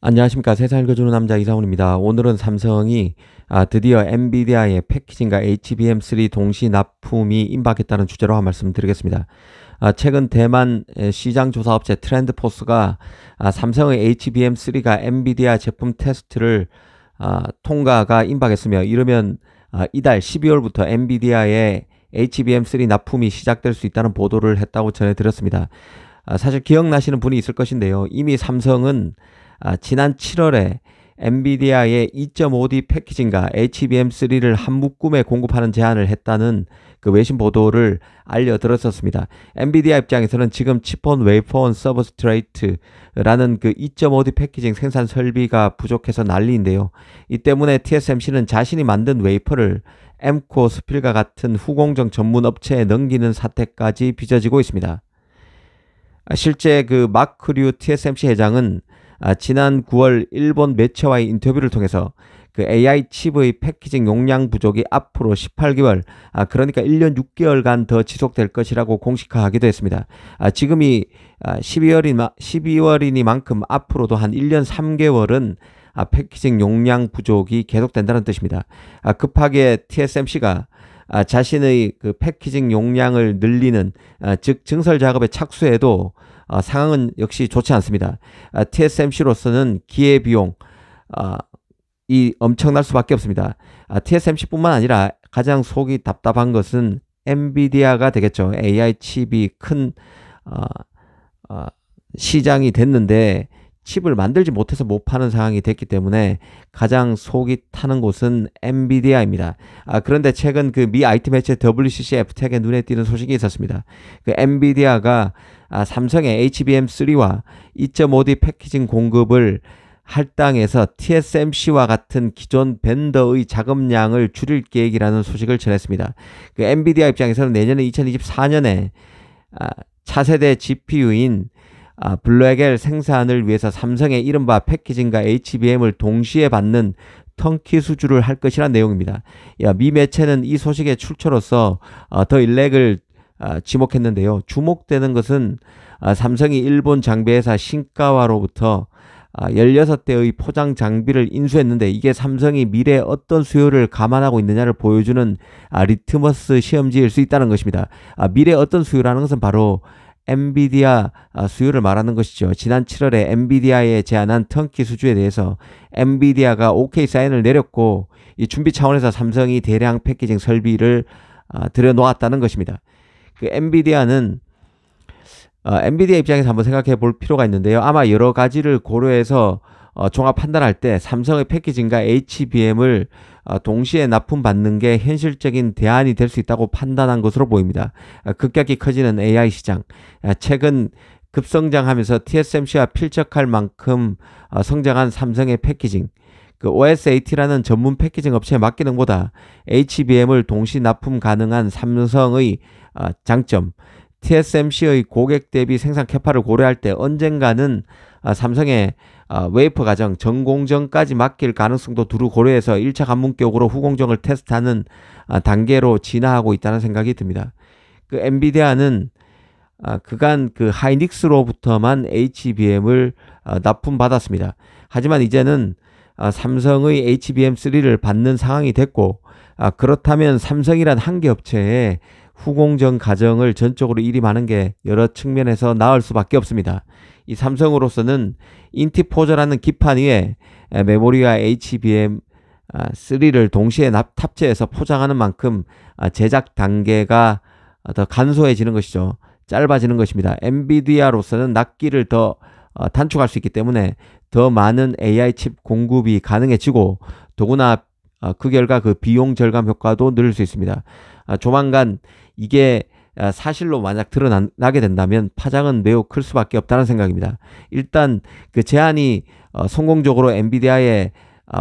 안녕하십니까. 세상 읽어주는 남자 이상훈입니다. 오늘은 삼성이 드디어 엔비디아의 패키징과 HBM3 동시 납품이 임박했다는 주제로 한 말씀 드리겠습니다. 최근 대만 시장 조사업체 트렌드포스가 삼성의 HBM3가 엔비디아 제품 테스트를 통과가 임박했으며, 이르면 이달 12월부터 엔비디아의 HBM3 납품이 시작될 수 있다는 보도를 했다고 전해드렸습니다. 사실 기억나시는 분이 있을 것인데요. 이미 삼성은 지난 7월에 엔비디아의 2.5D 패키징과 HBM3를 한 묶음에 공급하는 제안을 했다는 그 외신 보도를 알려드렸었습니다. 엔비디아 입장에서는 지금 칩온 웨이퍼온 서브스트레이트라는 그 2.5D 패키징 생산 설비가 부족해서 난리인데요. 이 때문에 TSMC는 자신이 만든 웨이퍼를 엠코, 스필과 같은 후공정 전문 업체에 넘기는 사태까지 빚어지고 있습니다. 실제 그 마크 류 TSMC 회장은 지난 9월 일본 매체와의 인터뷰를 통해서 그 AI 칩의 패키징 용량 부족이 앞으로 18개월, 그러니까 1년 6개월간 더 지속될 것이라고 공식화하기도 했습니다. 지금이 12월이니만큼 앞으로도 한 1년 3개월은 패키징 용량 부족이 계속된다는 뜻입니다. 급하게 TSMC가 자신의 그 패키징 용량을 늘리는 즉 증설 작업에 착수해도 상황은 역시 좋지 않습니다. TSMC로서는 기회비용 이 엄청날 수밖에 없습니다. TSMC뿐만 아니라 가장 속이 답답한 것은 엔비디아가 되겠죠. AI 칩이 큰 시장이 됐는데 칩을 만들지 못해서 못 파는 상황이 됐기 때문에 가장 속이 타는 곳은 엔비디아입니다. 그런데 최근 그 미 IT 매체 WCC FTech에 눈에 띄는 소식이 있었습니다. 그 엔비디아가 삼성의 HBM3와 2.5D 패키징 공급을 할당해서 TSMC와 같은 기존 벤더의 작업량을 줄일 계획이라는 소식을 전했습니다. 그 엔비디아 입장에서는 내년에 2024년에 차세대 GPU인 블랙엘 생산을 위해서 삼성의 이른바 패키징과 HBM을 동시에 받는 턴키 수주를 할 것이라는 내용입니다. 미 매체는 이 소식의 출처로서 더 일렉을 지목했는데요. 주목되는 것은 삼성이 일본 장비회사 신카와로부터 16대의 포장 장비를 인수했는데, 이게 삼성이 미래에 어떤 수요를 감안하고 있느냐를 보여주는 리트머스 시험지일 수 있다는 것입니다. 미래에 어떤 수요라는 것은 바로 엔비디아 수요를 말하는 것이죠. 지난 7월에 엔비디아에 제안한 턴키 수주에 대해서 엔비디아가 OK 사인을 내렸고, 이 준비 차원에서 삼성이 대량 패키징 설비를 들여놓았다는 것입니다. 그 엔비디아 입장에서 한번 생각해 볼 필요가 있는데요. 아마 여러 가지를 고려해서 종합 판단할 때 삼성의 패키징과 HBM을 동시에 납품받는 게 현실적인 대안이 될 수 있다고 판단한 것으로 보입니다. 급격히 커지는 AI 시장, 최근 급성장하면서 TSMC와 필적할 만큼 성장한 삼성의 패키징, 그 OSAT라는 전문 패키징 업체에 맡기는 것보다 HBM을 동시 납품 가능한 삼성의 장점, TSMC의 고객 대비 생산 캐파를 고려할 때 언젠가는 삼성의 웨이퍼 과정 전공정까지 맡길 가능성도 두루 고려해서 1차 관문격으로 후공정을 테스트하는 단계로 진화하고 있다는 생각이 듭니다. 그 엔비디아는 그간 그 하이닉스로부터만 HBM을 납품받았습니다. 하지만 이제는 삼성의 HBM3를 받는 상황이 됐고, 그렇다면 삼성이란 한 개 업체에 후공정 과정을 전적으로 일임하는 게 여러 측면에서 나을 수밖에 없습니다. 이 삼성으로서는 인티포저라는 기판 위에 메모리와 HBM3를 동시에 탑재해서 포장하는 만큼 제작 단계가 더 간소해지는 것이죠. 짧아지는 것입니다. 엔비디아로서는 납기를 더 단축할 수 있기 때문에 더 많은 AI 칩 공급이 가능해지고, 더구나 그 결과 그 비용 절감 효과도 늘릴 수 있습니다. 조만간 이게 사실로 만약 드러나게 된다면 파장은 매우 클 수밖에 없다는 생각입니다. 일단 그 제안이 성공적으로 엔비디아에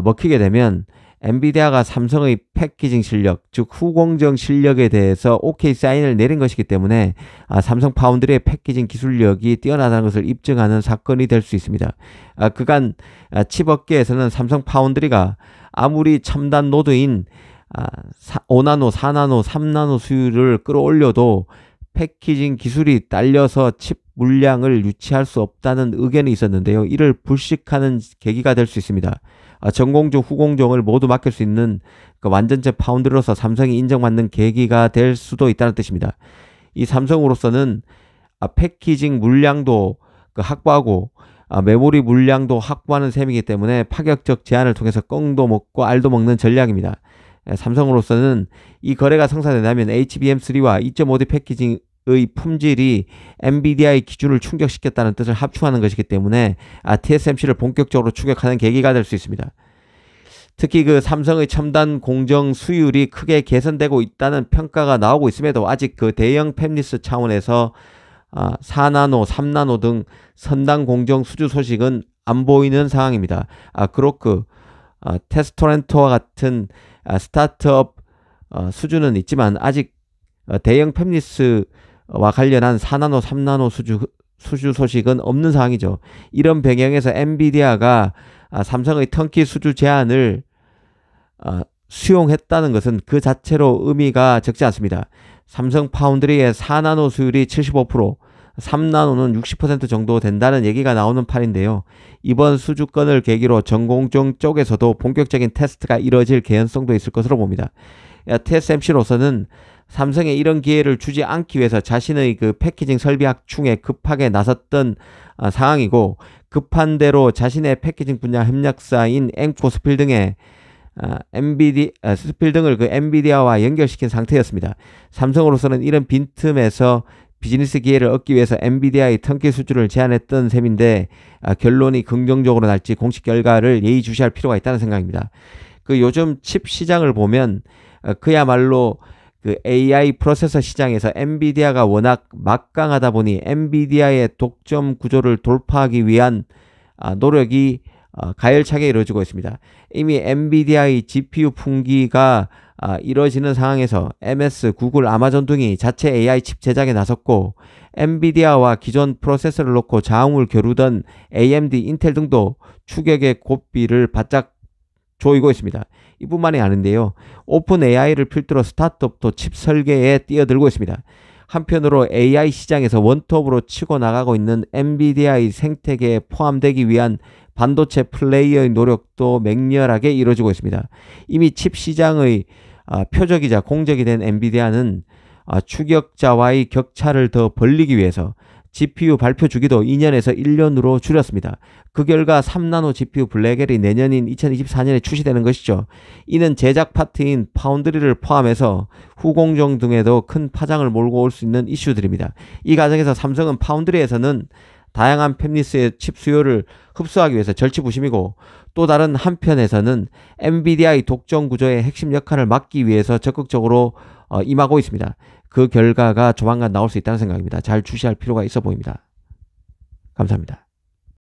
먹히게 되면 엔비디아가 삼성의 패키징 실력, 즉 후공정 실력에 대해서 OK 사인을 내린 것이기 때문에 삼성 파운드리의 패키징 기술력이 뛰어나다는 것을 입증하는 사건이 될 수 있습니다. 그간 칩업계에서는 삼성 파운드리가 아무리 첨단 노드인 5나노, 4나노, 3나노 수율을 끌어올려도 패키징 기술이 딸려서 칩 물량을 유치할 수 없다는 의견이 있었는데요. 이를 불식하는 계기가 될 수 있습니다. 전공정, 후공정을 모두 맡길 수 있는 그 완전체 파운드로서 삼성이 인정받는 계기가 될 수도 있다는 뜻입니다. 이 삼성으로서는 패키징 물량도 확보하고 메모리 물량도 확보하는 셈이기 때문에 파격적 제한을 통해서 꽁도 먹고 알도 먹는 전략입니다. 삼성으로서는 이 거래가 성사된다면 HBM3와 2.5D 패키징의 품질이 엔비디아의 기준을 충족시켰다는 뜻을 합충하는 것이기 때문에 TSMC를 본격적으로 추격하는 계기가 될 수 있습니다. 특히 그 삼성의 첨단 공정 수율이 크게 개선되고 있다는 평가가 나오고 있음에도 아직 그 대형 팹리스 차원에서 4나노, 3나노 등 선단 공정 수주 소식은 안 보이는 상황입니다. 그로크, 테스토렌토와 같은 스타트업 수주는 있지만 아직 대형 팹리스와 관련한 4나노, 3나노 수주 소식은 없는 상황이죠. 이런 배경에서 엔비디아가 삼성의 턴키 수주 제안을 수용했다는 것은 그 자체로 의미가 적지 않습니다. 삼성 파운드리의 4나노 수율이 75%, 3나노는 60% 정도 된다는 얘기가 나오는 판인데요. 이번 수주건을 계기로 전공정 쪽에서도 본격적인 테스트가 이뤄질 개연성도 있을 것으로 봅니다. TSMC로서는 삼성에 이런 기회를 주지 않기 위해서 자신의 그 패키징 설비 확충에 급하게 나섰던 상황이고, 급한 대로 자신의 패키징 분야 협력사인 앵코 스필 등의 스필 등을 그 엔비디아와 연결시킨 상태였습니다. 삼성으로서는 이런 빈틈에서 비즈니스 기회를 얻기 위해서 엔비디아의 턴키 수주를 제안했던 셈인데, 결론이 긍정적으로 날지 공식 결과를 예의주시할 필요가 있다는 생각입니다. 그 요즘 칩 시장을 보면 그야말로 그 AI 프로세서 시장에서 엔비디아가 워낙 막강하다 보니 엔비디아의 독점 구조를 돌파하기 위한 노력이 가열차게 이루어지고 있습니다. 이미 엔비디아의 GPU 풍기가 이루어지는 상황에서 MS, 구글, 아마존 등이 자체 AI 칩 제작에 나섰고, 엔비디아와 기존 프로세서를 놓고 자웅을 겨루던 AMD, 인텔 등도 추격의 고삐를 바짝 조이고 있습니다. 이뿐만이 아닌데요. 오픈 AI를 필두로 스타트업도 칩 설계에 뛰어들고 있습니다. 한편으로 AI 시장에서 원톱으로 치고 나가고 있는 엔비디아의 생태계에 포함되기 위한 반도체 플레이어의 노력도 맹렬하게 이루어지고 있습니다. 이미 칩 시장의 표적이자 공적이 된 엔비디아는 추격자와의 격차를 더 벌리기 위해서 GPU 발표 주기도 2년에서 1년으로 줄였습니다. 그 결과 3나노 GPU 블랙엘이 내년인 2024년에 출시되는 것이죠. 이는 제작 파트인 파운드리를 포함해서 후공정 등에도 큰 파장을 몰고 올 수 있는 이슈들입니다. 이 과정에서 삼성은 파운드리에서는 다양한 팹리스의 칩 수요를 흡수하기 위해서 절치부심이고, 또 다른 한편에서는 엔비디아의 독점 구조의 핵심 역할을 맡기 위해서 적극적으로 임하고 있습니다. 그 결과가 조만간 나올 수 있다는 생각입니다. 잘 주시할 필요가 있어 보입니다. 감사합니다.